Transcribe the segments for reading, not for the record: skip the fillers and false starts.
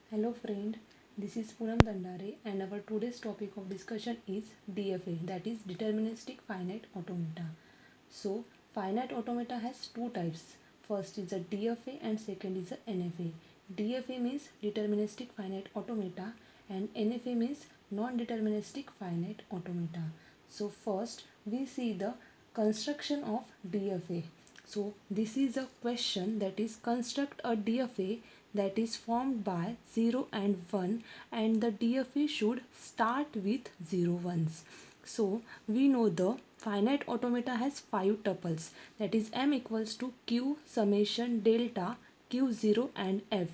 Hello friend, this is Poonam Dandare and our today's topic of discussion is DFA, that is deterministic finite automata. So finite automata has two types. First is a DFA and second is a NFA. DFA means deterministic finite automata and NFA means non-deterministic finite automata. So first we see the construction of DFA. So this is a question that is construct a DFA that is formed by 0 and 1 and the DFA should start with 0 ones. So we know the finite automata has 5 tuples, that is m equals to q summation delta q0 and f.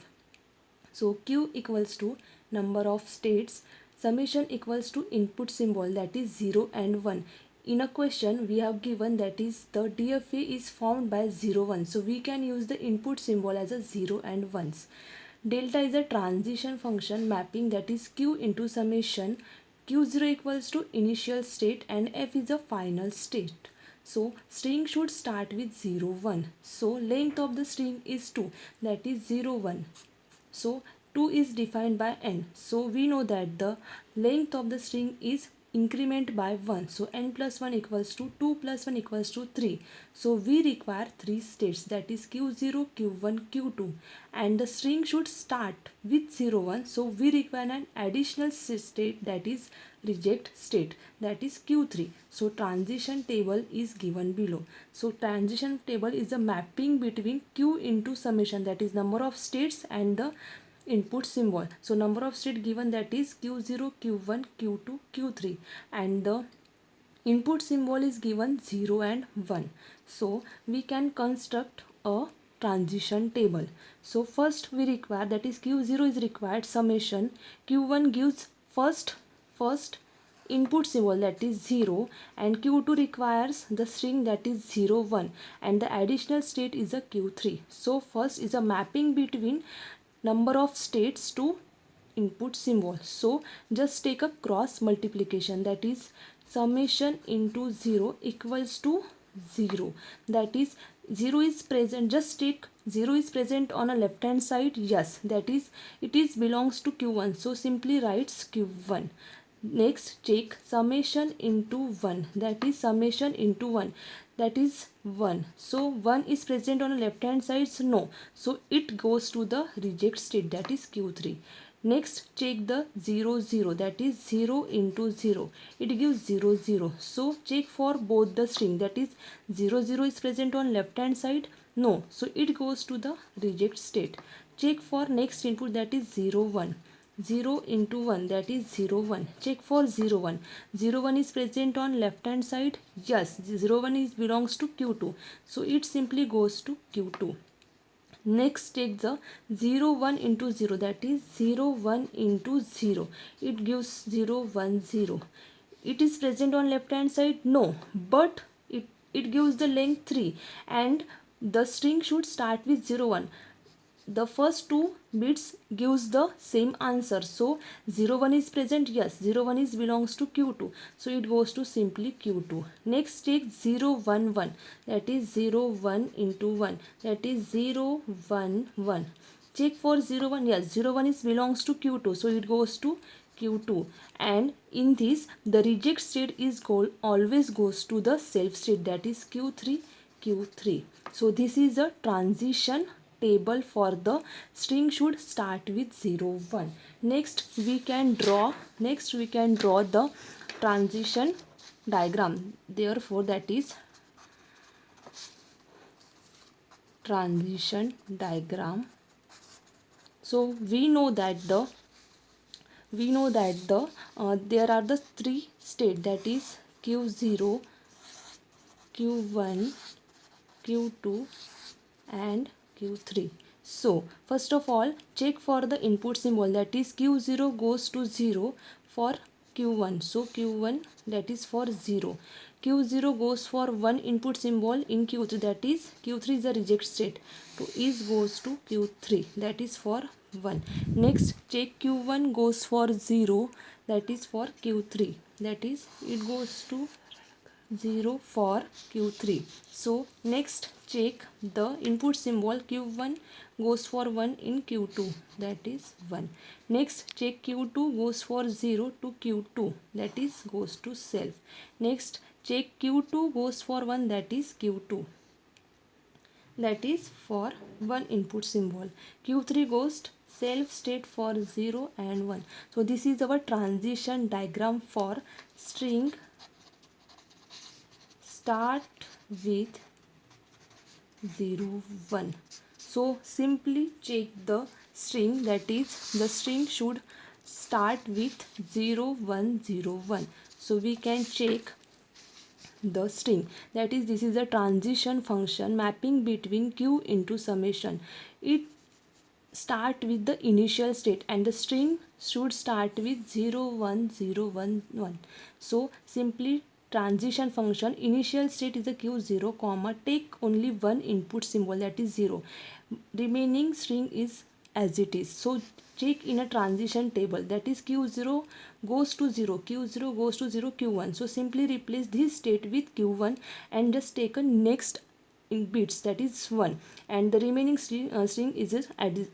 So q equals to number of states, summation equals to input symbol that is 0 and 1. In a question we have given that is the DFA is formed by 0 1. So we can use the input symbol as a 0 and 1s. Delta is a transition function mapping that is q into summation. Q0 equals to initial state and f is a final state. So string should start with 0 1. So length of the string is 2, that is 0 1. So 2 is defined by n. So we know that the length of the string is increment by 1. So n plus 1 equals to 2 plus 1 equals to 3. So we require 3 states, that is q0, q1, q2, and the string should start with 0 1. So we require an additional state, that is reject state, that is q3. So transition table is given below. So transition table is a mapping between q into summation, that is number of states, and the input symbol. So number of state given, that is q0, q1, q2, q3, and the input symbol is given 0 and 1. So we can construct a transition table. So first we require, that is q0 is required summation. Q1 gives first input symbol, that is 0, and q2 requires the string, that is 0 1, and the additional state is a q3. So first is a mapping between number of states to input symbol. So just take a cross multiplication, that is summation into 0 equals to 0, that is 0 is present, just take 0 is present on a left hand side, yes, that is it is belongs to q1, so simply writes q1. Next check summation into 1, that is summation into 1, that is 1. So 1 is present on the left hand side, so no, so it goes to the reject state, that is q3. Next check the 0 0, that is 0 into 0, it gives 0 0. So check for both the string, that is 0 0 is present on left hand side, no, so it goes to the reject state. Check for next input, that is 0 1, 0 into 1, that is 0 1. Check for 0 1, 0 1 is present on left hand side, yes, 0 1 is belongs to q2, so it simply goes to q2. Next take the 0 1 into 0, that is 0 1 into 0, it gives 0 1 0. It is present on left hand side, no, but it gives the length 3 and the string should start with 0 1. The first two bits gives the same answer, so 0 1 is present, yes, 0 1 is belongs to q2, so it goes to simply q2. Next take 0 1 1, that is 0 1 into 1, that is 0 1 1. Check for 0 1, yes, 0 1 is belongs to q2, so it goes to q2. And in this the reject state is always goes to the self state, that is q3 q3. So this is a transition table for the string should start with 0 1. Next we can draw the transition diagram, therefore that is transition diagram. So we know that there are the three state, that is q0, q1, q2 and q3. So first of all check for the input symbol, that is q0 goes to 0 for q1, so q1 that is for 0, q0 goes for 1 input symbol in q3, that is q3 is a reject state, so is goes to q3, that is for 1. Next check q1 goes for 0, that is for q3, that is it goes to 0 for q3. So next check the input symbol, q1 goes for 1 in Q2, that is 1. Next, check Q2 goes for 0 to Q2, that is goes to self. Next, check Q2 goes for 1, that is Q2, that is for one input symbol. Q3 goes self state for 0 and 1. So this is our transition diagram for string start with 0 1. So simply check the string, that is the string should start with 0 1 0 1. So we can check the string, that is this is a transition function mapping between q into summation. It start with the initial state and the string should start with 0 1 0 1 1. So simply transition function initial state is a q0 comma take only one input symbol, that is 0, remaining string is as it is. So check in a transition table, that is q0 goes to 0, q0 goes to 0, q1. So simply replace this state with q1 and just take a next in bits, that is 1, and the remaining string is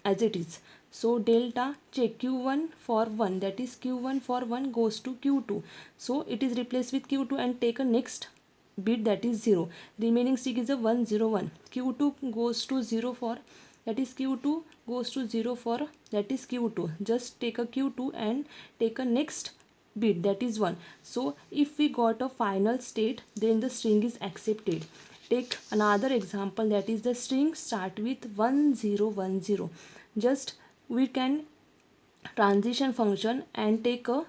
as it is. So delta check q1 for 1, that is q1 for 1 goes to q2. So it is replaced with q2 and take a next bit, that is 0, remaining string is a 1 0 1. Q2 goes to 0 for, that is q2 goes to 0 for, that is q2, just take a q2 and take a next bit, that is 1. So if we got a final state, then the string is accepted. Take another example, that is the string start with 1 0 1 0. Just we can transition function and take a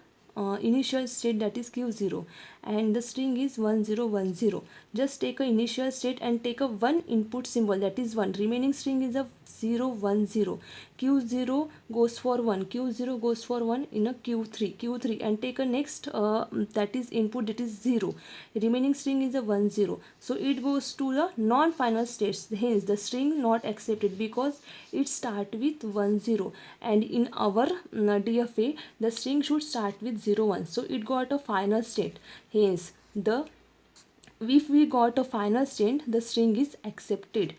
initial state, that is q0, and the string is 1 0 1 0. Just take a initial state and take a one input symbol, that is 1, remaining string is a 0 1 0. q0 goes for 1, q0 goes for 1 in a q3 and take a next that is input, that is 0, remaining string is a 1 0. So it goes to the non final states, hence the string not accepted because it start with 1 0, and in our DFA the string should start with 0 1. So it got a final state, hence the if we got a final state the string is accepted.